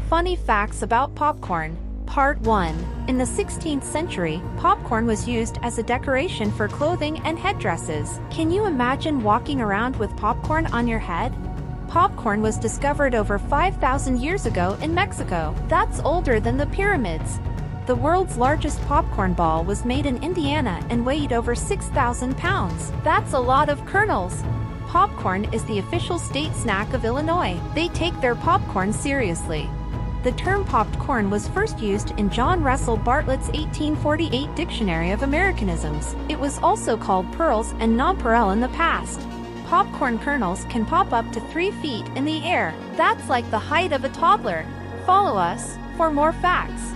Funny facts about popcorn. Part 1. In the 16th century, popcorn was used as a decoration for clothing and headdresses. Can you imagine walking around with popcorn on your head? Popcorn was discovered over 5,000 years ago in Mexico. That's older than the pyramids. The world's largest popcorn ball was made in Indiana and weighed over 6,000 pounds. That's a lot of kernels. Popcorn is the official state snack of Illinois. They take their popcorn seriously. The term popped corn was first used in John Russell Bartlett's 1848 Dictionary of Americanisms. It was also called pearls and nonpareil in the past. Popcorn kernels can pop up to 3 feet in the air. That's like the height of a toddler. Follow us for more facts.